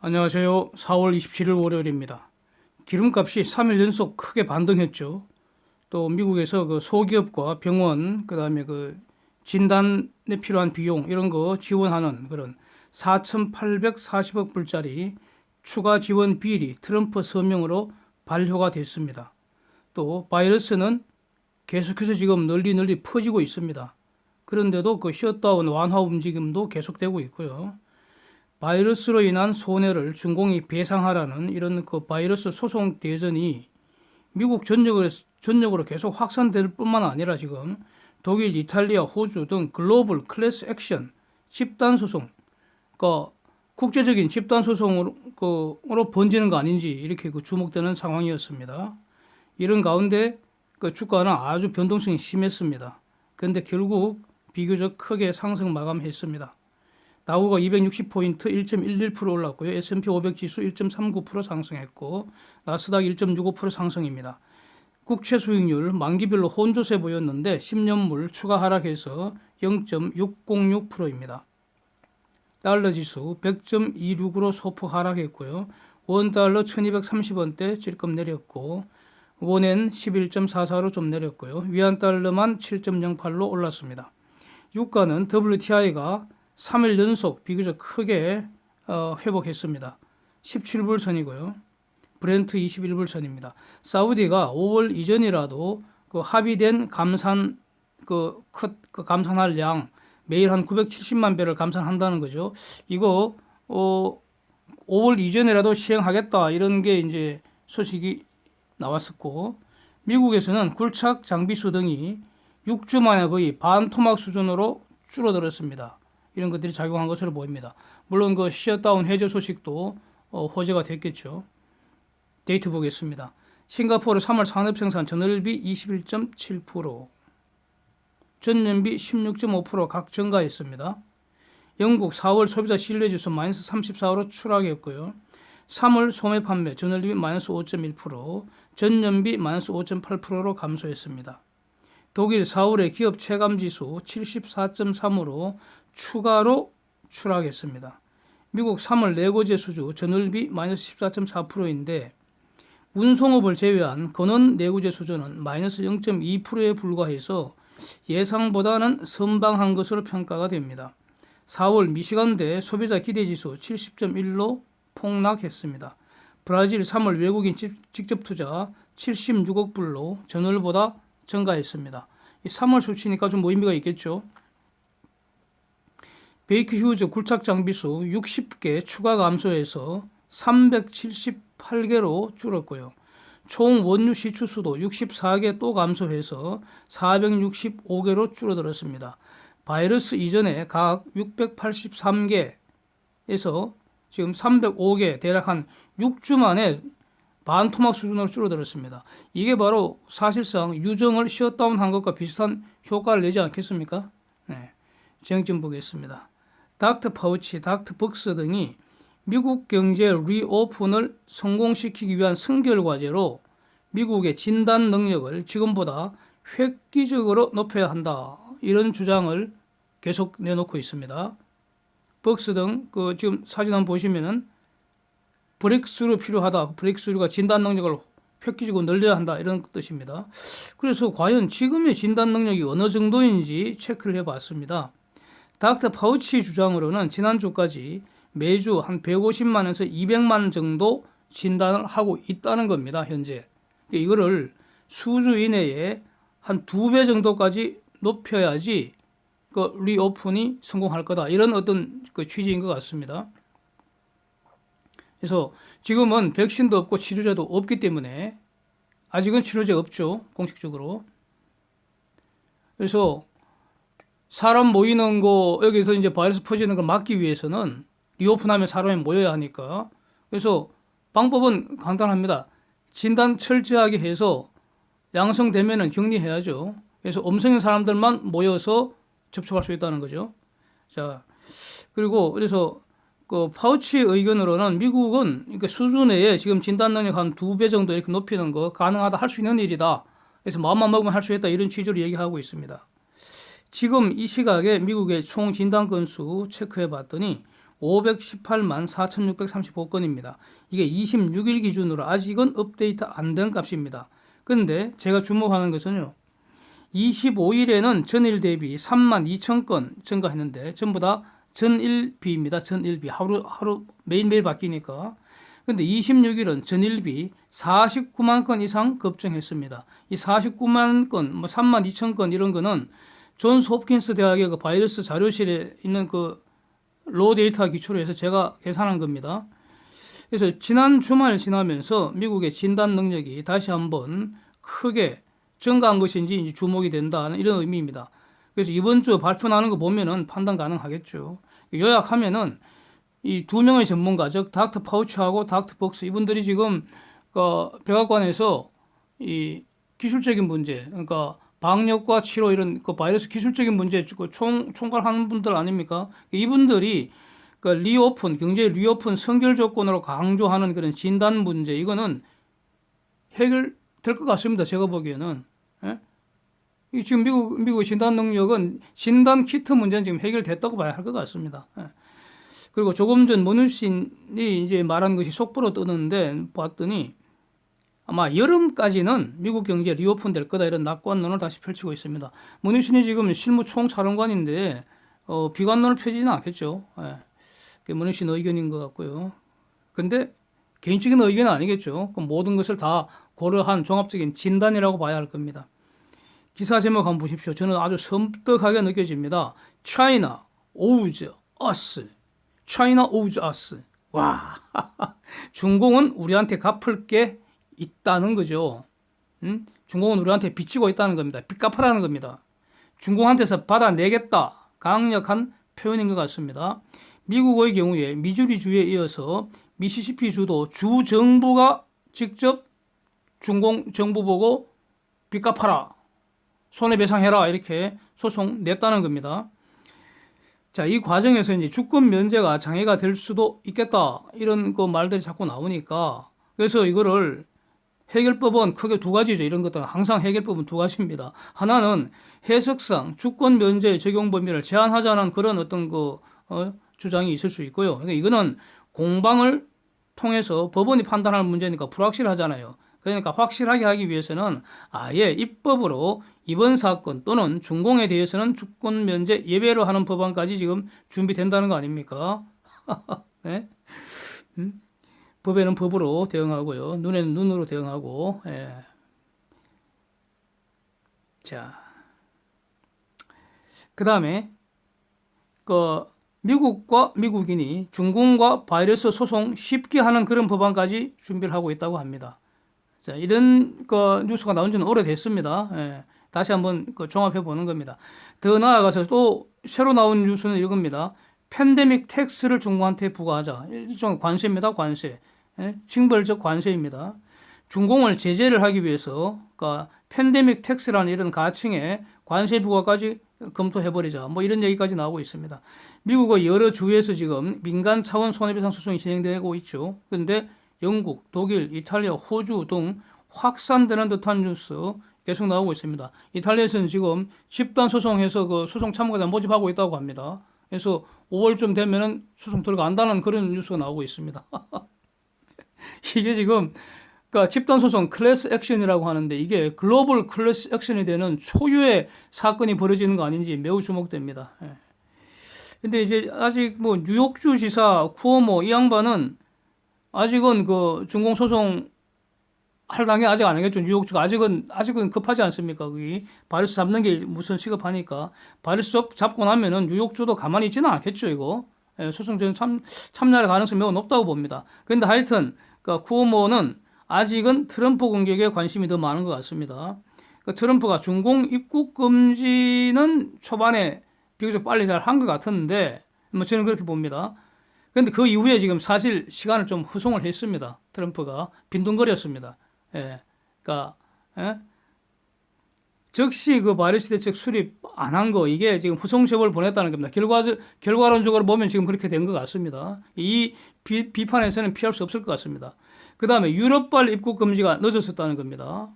안녕하세요. 4월 27일 월요일입니다. 기름값이 3일 연속 크게 반등했죠. 또 미국에서 그 소기업과 병원, 그다음에 그 진단에 필요한 비용 이런 거 지원하는 그런 4,840억 불짜리 추가 지원 비일이 트럼프 서명으로 발효가 됐습니다. 또 바이러스는 계속해서 지금 널리 퍼지고 있습니다. 그런데도 그 셧다운 완화 움직임도 계속되고 있고요. 바이러스로 인한 손해를 중공이 배상하라는 이런 그 바이러스 소송 대전이 미국 전역으로 계속 확산될 뿐만 아니라 지금 독일, 이탈리아, 호주 등 글로벌 클래스 액션 집단 소송, 그 국제적인 집단 소송으로 번지는 거 아닌지 이렇게 그 주목되는 상황이었습니다. 이런 가운데 그 주가는 아주 변동성이 심했습니다. 그런데 결국 비교적 크게 상승 마감했습니다. 다우가 260포인트 1.11% 올랐고요. S&P 500 지수 1.39% 상승했고 나스닥 1.65% 상승입니다. 국채 수익률 만기별로 혼조세 보였는데 10년물 추가 하락해서 0.606%입니다. 달러 지수 100.26으로 소폭 하락했고요. 원달러 1230원대 찔끔 내렸고 원엔 11.44로 좀 내렸고요. 위안달러만 7.08로 올랐습니다. 유가는 WTI가 3일 연속 비교적 크게 회복했습니다. 17불 선이고요. 브렌트 21불 선입니다. 사우디가 5월 이전이라도 그 합의된 감산할 양 매일 한 970만 배를 감산한다는 거죠. 이거 5월 이전이라도 시행하겠다 이런 게 이제 소식이 나왔었고 미국에서는 굴착 장비수 등이 6주 만에 거의 반토막 수준으로 줄어들었습니다. 이런 것들이 작용한 것으로 보입니다. 물론 그 셧다운 해제 소식도 호재가 됐겠죠. 데이트 보겠습니다. 싱가포르 3월 산업생산 전월비 21.7%, 전년비 16.5% 각 증가했습니다. 영국 4월 소비자 신뢰지수 마이너스 34로 추락했고요. 3월 소매 판매 전월비 마이너스 5.1%, 전년비 마이너스 5.8%로 감소했습니다. 독일 4월의 기업 체감지수 74.3으로 추가로 추락했습니다. 미국 3월 내고제 수주 전월비 마이너스 14.4%인데 운송업을 제외한 건원 내구재 수주는 마이너스 0.2%에 불과해서 예상보다는 선방한 것으로 평가가 됩니다. 4월 미시간대 소비자 기대지수 70.1로 폭락했습니다. 브라질 3월 외국인 직접 투자 76억 불로 전월보다 증가했습니다. 3월 수치니까 좀 의미가 있겠죠. 베이크 휴즈 굴착 장비수 60개 추가 감소해서 378개로 줄었고요. 총 원유 시추수도 64개 또 감소해서 465개로 줄어들었습니다. 바이러스 이전에 각 683개에서 지금 305개 대략 한 6주 만에 반토막 수준으로 줄어들었습니다. 이게 바로 사실상 유정을 셧다운한 것과 비슷한 효과를 내지 않겠습니까? 네, 정점 보겠습니다. 닥터 파우치, 닥터 벅스 등이 미국 경제 리오픈을 성공시키기 위한 선결 과제로 미국의 진단 능력을 지금보다 획기적으로 높여야 한다. 이런 주장을 계속 내놓고 있습니다. 벅스 등 지금 사진 한번 보시면은 브레이크스루 필요하다. 브레이크스루가 진단 능력을 획기적으로 늘려야 한다. 이런 뜻입니다. 그래서 과연 지금의 진단 능력이 어느 정도인지 체크를 해봤습니다. 닥터 파우치 주장으로는 지난주까지 매주 한 150만에서 200만 정도 진단을 하고 있다는 겁니다. 현재. 이거를 수주 이내에 한 2배 정도까지 높여야지 그 리오픈이 성공할 거다. 이런 어떤 그 취지인 것 같습니다. 그래서 지금은 백신도 없고 치료제도 없기 때문에 아직은 치료제 없죠. 공식적으로. 그래서 사람 모이는 거 여기서 이제 바이러스 퍼지는 걸 막기 위해서는 리오픈하면 사람이 모여야 하니까. 그래서 방법은 간단합니다. 진단 철저하게 해서 양성되면은 격리해야죠. 그래서 음성인 사람들만 모여서 접촉할 수 있다는 거죠. 자, 그래서 그 파우치 의견으로는 미국은 그러니까 수준 내에 지금 진단 능력 한 2배 정도 이렇게 높이는 거 가능하다, 할 수 있는 일이다. 그래서 마음만 먹으면 할 수 있다, 이런 취지로 얘기하고 있습니다. 지금 이 시각에 미국의 총 진단 건수 체크해 봤더니 518만 4,635건입니다. 이게 26일 기준으로 아직은 업데이트 안 된 값입니다. 그런데 제가 주목하는 것은요. 25일에는 전일 대비 3만 2천 건 증가했는데 전부 다 전일비입니다. 전일비. 하루 매일매일 바뀌니까. 근데 26일은 전일비 49만 건 이상 급증했습니다. 이 49만 건, 뭐 3만 2천 건 이런 거는 존스 홉킨스 대학의 그 바이러스 자료실에 있는 그 로 데이터 기초로 해서 제가 계산한 겁니다. 그래서 지난 주말 지나면서 미국의 진단 능력이 다시 한번 크게 증가한 것인지 이제 주목이 된다는 이런 의미입니다. 그래서 이번 주 발표 나는 거 보면은 판단 가능하겠죠. 요약하면은 이 두 명의 전문가, 즉 닥터 파우치하고 닥터 복스 이분들이 지금 그 백악관에서 이 기술적인 문제, 그러니까 방역과 치료 이런 그 바이러스 기술적인 문제 총괄하는 분들 아닙니까? 이분들이 그 리오픈, 경제 리오픈 선결 조건으로 강조하는 그런 진단 문제 이거는 해결될 것 같습니다. 제가 보기에는. 예? 지금 미국 진단 능력은 진단 키트 문제는 지금 해결됐다고 봐야 할 것 같습니다. 예. 그리고 조금 전 문우신이 이제 말한 것이 속보로 뜨는데 봤더니 아마 여름까지는 미국 경제 리오픈 될 거다 이런 낙관론을 다시 펼치고 있습니다. 문우신이 지금 실무 총사령관인데 비관론을 펴지는 않겠죠. 예. 그게 문우신 의견인 것 같고요. 근데 개인적인 의견은 아니겠죠. 그럼 모든 것을 다 고려한 종합적인 진단이라고 봐야 할 겁니다. 기사 제목 한번 보십시오. 저는 아주 섬뜩하게 느껴집니다. China owes us. China owes us. 와, 중공은 우리한테 갚을 게 있다는 거죠. 중공은 우리한테 빚지고 있다는 겁니다. 빚 갚으라는 겁니다. 중공한테서 받아내겠다. 강력한 표현인 것 같습니다. 미국의 경우에 미주리주에 이어서 미시시피주도 주 정부가 직접 중공 정부 보고 빚 갚아라. 손해배상해라. 이렇게 소송 냈다는 겁니다. 자, 이 과정에서 이제 주권 면제가 장애가 될 수도 있겠다. 이런 그 말들이 자꾸 나오니까 그래서 이거를 해결법은 크게 두 가지죠. 이런 것들은 항상 해결법은 두 가지입니다. 하나는 해석상 주권 면제 적용 범위를 제한하자는 그런 어떤 주장이 있을 수 있고요. 그러니까 이거는 공방을 통해서 법원이 판단할 문제니까 불확실하잖아요. 그러니까 확실하게 하기 위해서는 아예 입법으로 이번 사건 또는 준공에 대해서는 주권 면제 예외로 하는 법안까지 지금 준비된다는 거 아닙니까? 네? 법에는 법으로 대응하고요. 눈에는 눈으로 대응하고. 예. 자, 그 다음에 미국과 미국인이 중공과 바이러스 소송 쉽게 하는 그런 법안까지 준비를 하고 있다고 합니다. 자, 이런 뉴스가 나온 지는 오래됐습니다. 예. 다시 한번 종합해 보는 겁니다. 더 나아가서 또 새로 나온 뉴스는 이겁니다. 팬데믹 텍스를 중공한테 부과하자. 일종의 관세입니다. 관세. 예? 징벌적 관세입니다. 중공을 제재를 하기 위해서 팬데믹 텍스라는 이런 가칭의 관세 부과까지 검토해버리자. 뭐 이런 얘기까지 나오고 있습니다. 미국의 여러 주에서 지금 민간 차원 손해배상 소송이 진행되고 있죠. 그런데 영국, 독일, 이탈리아, 호주 등 확산되는 듯한 뉴스 계속 나오고 있습니다. 이탈리아에서는 지금 집단 소송해서 그 소송 참가자 모집하고 있다고 합니다. 그래서 5월쯤 되면은 소송 들어간다는 그런 뉴스가 나오고 있습니다. 이게 지금 집단 소송 클래스 액션이라고 하는데 이게 글로벌 클래스 액션이 되는 초유의 사건이 벌어지는 거 아닌지 매우 주목됩니다. 예. 근데 이제 아직 뭐 뉴욕주 지사 쿠오모 이 양반은 아직은 준공 소송 할 당이 아직 안 하겠죠. 뉴욕주가 아직은 급하지 않습니까? 거기 바이러스 잡는 게 무슨 시급하니까 바이러스 잡고 나면은 뉴욕주도 가만히 있지는 않겠죠. 이거 소송 저는 참여할 가능성이 매우 높다고 봅니다. 그런데 하여튼 쿠오모는 아직은 트럼프 공격에 관심이 더 많은 것 같습니다. 트럼프가 중공 입국 금지는 초반에 비교적 빨리 잘 한 것 같았는데 뭐 저는 그렇게 봅니다. 그런데 그 이후에 지금 사실 시간을 좀 후송을 했습니다. 트럼프가 빈둥거렸습니다. 예, 즉시 바이러스 대책 수립 안 한 거 이게 지금 후송 세월을 보냈다는 겁니다. 결과론적으로 보면 지금 그렇게 된 것 같습니다. 이 비판에서는 피할 수 없을 것 같습니다. 그 다음에 유럽발 입국 금지가 늦었었다는 겁니다.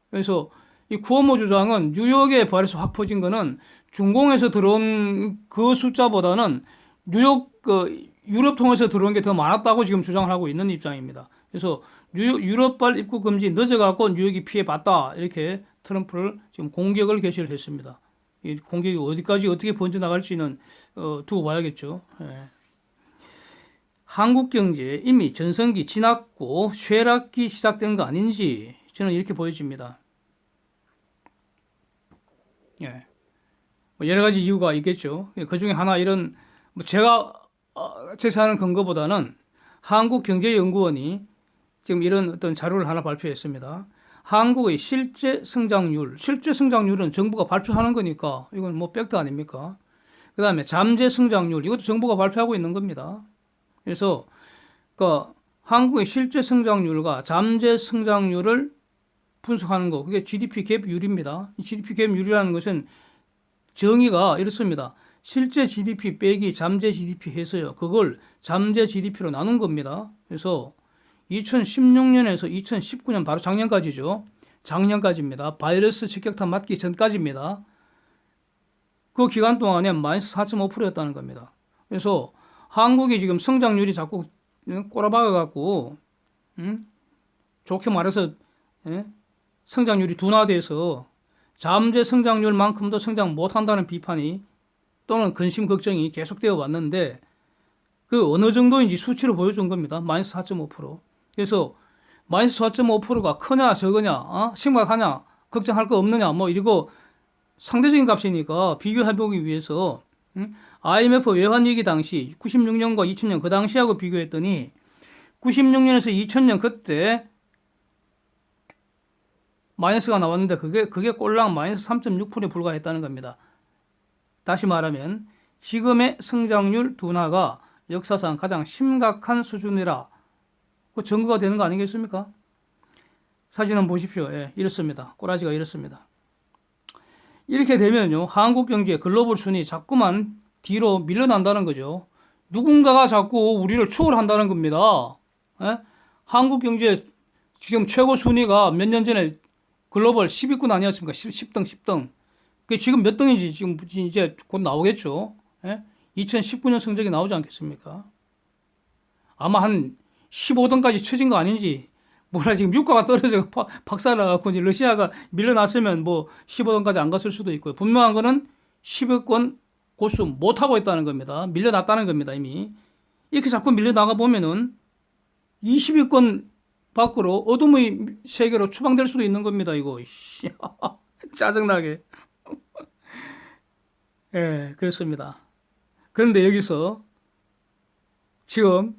그래서 이 쿠오모 주장은 뉴욕에 바이러스 확 퍼진 거는 중공에서 들어온 그 숫자보다는 뉴욕 유럽 통해서 들어온 게 더 많았다고 지금 주장을 하고 있는 입장입니다. 그래서 유럽발 입국 금지 늦어갖고 뉴욕이 피해봤다. 이렇게 트럼프를 지금 공격을 개시를 했습니다. 이 공격이 어디까지 어떻게 번져나갈지는 두고 봐야겠죠. 예. 한국 경제 이미 전성기 지났고 쇠락기 시작된 거 아닌지 저는 이렇게 보여집니다. 예. 뭐 여러 가지 이유가 있겠죠. 그 중에 하나 이런 뭐 제가 제시하는 근거보다는 한국경제연구원이 지금 이런 어떤 자료를 하나 발표했습니다. 한국의 실제 성장률은 정부가 발표하는 거니까 이건 뭐 팩트 아닙니까? 그 다음에 잠재 성장률, 이것도 정부가 발표하고 있는 겁니다. 그래서 그 한국의 실제 성장률과 잠재 성장률을 분석하는 거, 그게 GDP 갭율입니다. GDP 갭율이라는 것은 정의가 이렇습니다. 실제 GDP 빼기 잠재 GDP 해서요. 그걸 잠재 GDP로 나눈 겁니다. 그래서 2016년에서 2019년 바로 작년까지죠. 작년까지입니다. 바이러스 직격탄 맞기 전까지입니다. 그 기간 동안에 마이너스 4.5%였다는 겁니다. 그래서 한국이 지금 성장률이 자꾸 꼬라박아 갖고 좋게 말해서 성장률이 둔화돼서 잠재 성장률만큼도 성장 못한다는 비판이 또는 근심 걱정이 계속되어 왔는데 그 어느 정도인지 수치로 보여준 겁니다. 마이너스 4.5%. 그래서 마이너스 4.5%가 크냐 적으냐 심각하냐 걱정할 거 없느냐 뭐 이러고 상대적인 값이니까 비교해보기 위해서 IMF 외환위기 당시 96년과 2000년 그 당시하고 비교했더니 96년에서 2000년 그때 마이너스가 나왔는데 그게 꼴랑 마이너스 3.6%에 불과했다는 겁니다. 다시 말하면 지금의 성장률 둔화가 역사상 가장 심각한 수준이라 그 증거가 되는 거 아니겠습니까? 사진은 보십시오. 예, 이렇습니다. 꼬라지가 이렇습니다. 이렇게 되면요, 한국 경제 글로벌 순위 자꾸만 뒤로 밀려난다는 거죠. 누군가가 자꾸 우리를 추월한다는 겁니다. 예? 한국 경제 지금 최고 순위가 몇 년 전에 글로벌 10위권 아니었습니까? 10등, 10등. 그 지금 몇 등인지 지금 이제 곧 나오겠죠. 예? 2019년 성적이 나오지 않겠습니까? 아마 한 15등까지 처진 거 아닌지. 뭐라 지금 유가가 떨어져 박살나갖고 이제 러시아가 밀려났으면 뭐 15등까지 안 갔을 수도 있고요. 분명한 거는 10위권 고수 못하고 있다는 겁니다. 밀려났다는 겁니다, 이미. 이렇게 자꾸 밀려나가 보면은 20위권 밖으로 어둠의 세계로 추방될 수도 있는 겁니다, 이거. 짜증나게. 예, 그렇습니다. 그런데 여기서 지금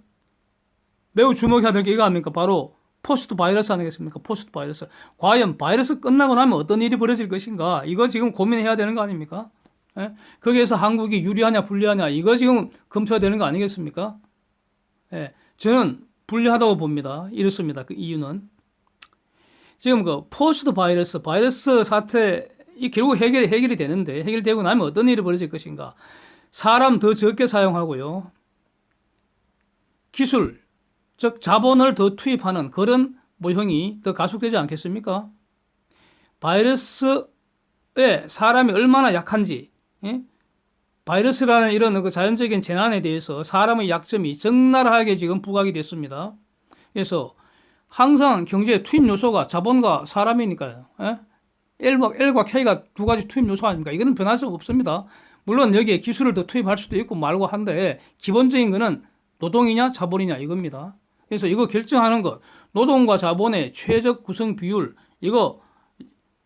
매우 주목해야 될 게 이거 아닙니까? 바로 포스트 바이러스 아니겠습니까? 포스트 바이러스. 과연 바이러스 끝나고 나면 어떤 일이 벌어질 것인가? 이거 지금 고민해야 되는 거 아닙니까? 예? 거기에서 한국이 유리하냐 불리하냐 이거 지금 검토해야 되는 거 아니겠습니까? 예, 저는 불리하다고 봅니다. 이렇습니다. 그 이유는 지금 그 포스트 바이러스 사태 이 결국 해결이 되는데 해결되고 나면 어떤 일이 벌어질 것인가? 사람 더 적게 사용하고요. 기술, 즉 자본을 더 투입하는 그런 모형이 더 가속되지 않겠습니까? 바이러스에 사람이 얼마나 약한지, 예? 바이러스라는 이런 그 자연적인 재난에 대해서 사람의 약점이 적나라하게 지금 부각이 됐습니다. 그래서 항상 경제의 투입 요소가 자본과 사람이니까요. 예? L과 K가 두 가지 투입 요소 아닙니까? 이거는 변할 수 없습니다. 물론 여기에 기술을 더 투입할 수도 있고 말고 한데 기본적인 거는 노동이냐 자본이냐 이겁니다. 그래서 이거 결정하는 것, 노동과 자본의 최적 구성 비율 이거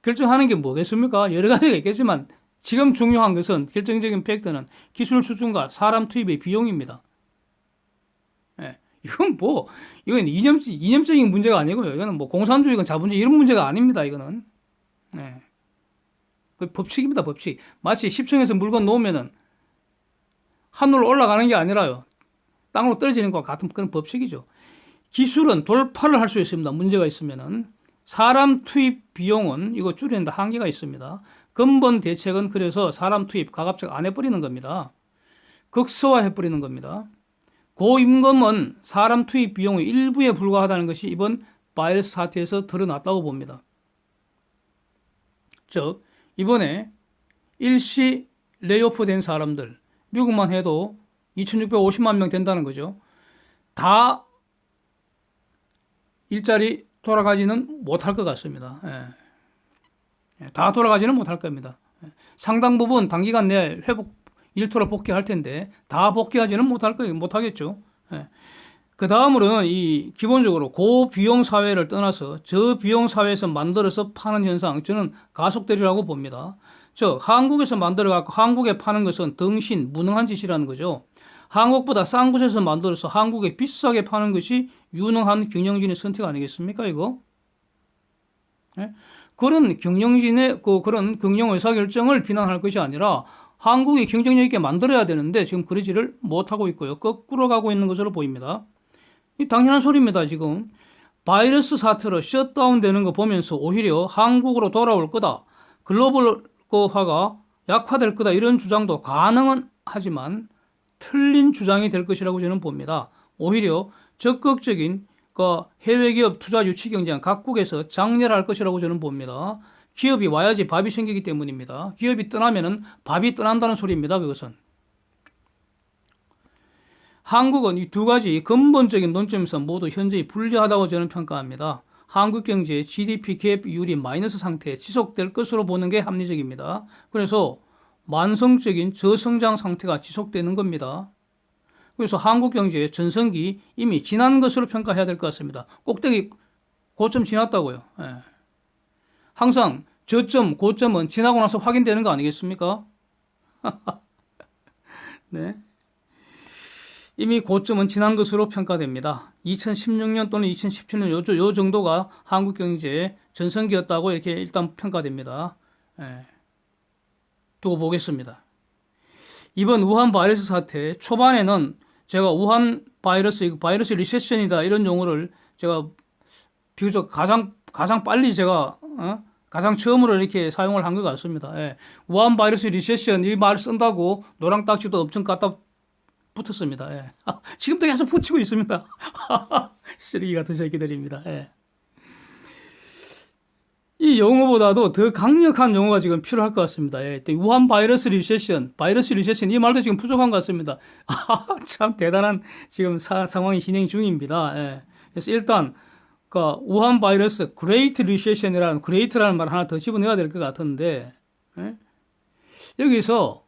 결정하는 게 뭐겠습니까? 여러 가지가 있겠지만 지금 중요한 것은 결정적인 팩트는 기술 수준과 사람 투입의 비용입니다. 예, 이건 이념적인 문제가 아니고요. 이거는 뭐 공산주의건 자본주의 이런 문제가 아닙니다. 이거는. 예. 그 법칙입니다, 법칙. 마치 10층에서 물건 놓으면은 하늘로 올라가는 게 아니라요. 땅으로 떨어지는 것과 같은 그런 법칙이죠. 기술은 돌파를 할 수 있습니다. 문제가 있으면은. 사람 투입 비용은 이거 줄이는데 한계가 있습니다. 근본 대책은 그래서 사람 투입 가급적 안 해버리는 겁니다. 극소화해버리는 겁니다. 고임금은 사람 투입 비용의 일부에 불과하다는 것이 이번 바이러스 사태에서 드러났다고 봅니다. 즉 이번에 일시 레이오프 된 사람들 미국만 해도 2650만 명 된다는 거죠. 다 일자리 돌아가지는 못할 것 같습니다. 다 돌아가지는 못할 겁니다. 상당 부분 단기간 내에 일터로 복귀할 텐데 다 복귀하지는 못하겠죠. 그 다음으로는 이 기본적으로 고비용 사회를 떠나서 저비용 사회에서 만들어서 파는 현상, 저는 가속되리라고 봅니다. 즉 한국에서 만들어 갖고 한국에 파는 것은 덩신 무능한 짓이라는 거죠. 한국보다 싼 곳에서 만들어서 한국에 비싸게 파는 것이 유능한 경영진의 선택 아니겠습니까, 이거? 그런 경영진의 그런 경영 의사결정을 비난할 것이 아니라 한국이 경쟁력 있게 만들어야 되는데 지금 그러지를 못하고 있고요. 거꾸로 가고 있는 것으로 보입니다. 이 당연한 소리입니다, 지금. 바이러스 사태로 셧다운 되는 거 보면서 오히려 한국으로 돌아올 거다. 글로벌화가 약화될 거다. 이런 주장도 가능은 하지만 틀린 주장이 될 것이라고 저는 봅니다. 오히려 적극적인 해외 기업 투자 유치 경쟁 각국에서 장렬할 것이라고 저는 봅니다. 기업이 와야지 밥이 생기기 때문입니다. 기업이 떠나면은 밥이 떠난다는 소리입니다. 그것은. 한국은 이 두 가지 근본적인 논점에서 모두 현저히 불리하다고 저는 평가합니다. 한국 경제의 GDP 갭 비율이 마이너스 상태에 지속될 것으로 보는 게 합리적입니다. 그래서 만성적인 저성장 상태가 지속되는 겁니다. 그래서 한국 경제의 전성기 이미 지난 것으로 평가해야 될 것 같습니다. 꼭대기 고점 지났다고요. 항상 저점, 고점은 지나고 나서 확인되는 거 아니겠습니까? 네. 이미 고점은 지난 것으로 평가됩니다. 2016년 또는 2017년 요 정도가 한국 경제의 전성기였다고 이렇게 일단 평가됩니다. 두고 보겠습니다. 이번 우한 바이러스 사태 초반에는 제가 우한 바이러스 리세션이다 이런 용어를 제가 비교적 가장 빨리 제가 가장 처음으로 이렇게 사용을 한 것 같습니다. 우한 바이러스 리세션 이 말 쓴다고 노랑 딱지도 엄청 갖다 붙었습니다. 지금도 계속 붙이고 있습니다. 쓰레기 같은 새끼들입니다. 이 용어보다도 더 강력한 용어가 지금 필요할 것 같습니다. 우한 바이러스 리세션 이 말도 지금 부족한 것 같습니다. 참 대단한 지금 상황이 진행 중입니다. 그래서 일단 우한 바이러스 그레이트 리세션이라는 그레이트라는 말 하나 더 집어넣어야 될 것 같은데 여기서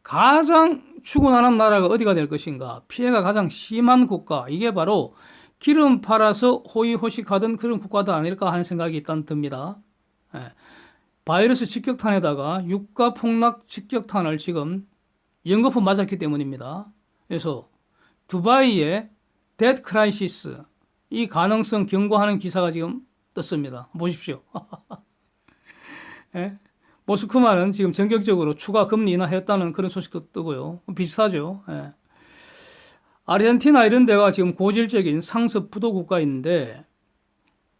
가장 추구하는 나라가 어디가 될 것인가? 피해가 가장 심한 국가 이게 바로 기름 팔아서 호의호식하던 그런 국가도 아닐까 하는 생각이 일단 듭니다. 바이러스 직격탄에다가 유가 폭락 직격탄을 지금 연거푸 맞았기 때문입니다. 그래서 두바이의 데드 크라이시스 이 가능성 경고하는 기사가 지금 떴습니다. 보십시오. 모스크바는 지금 전격적으로 추가 금리 인하했다는 그런 소식도 뜨고요. 비슷하죠. 아르헨티나 이런 데가 지금 고질적인 상습 부도 국가인데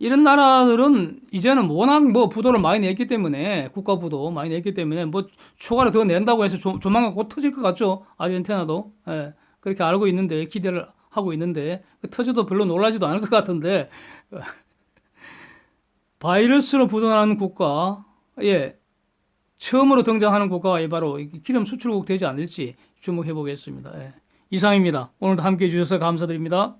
이런 나라들은 이제는 워낙 부도를 많이 냈기 때문에 국가 부도 많이 냈기 때문에 추가로 더 낸다고 해서 조만간 곧 터질 것 같죠. 아르헨티나도 그렇게 알고 있는데 기대를 하고 있는데 터져도 별로 놀라지도 않을 것 같은데 바이러스로 부도나는 국가 처음으로 등장하는 국가가 바로 기름 수출국 되지 않을지 주목해 보겠습니다. 이상입니다. 오늘도 함께해 주셔서 감사드립니다.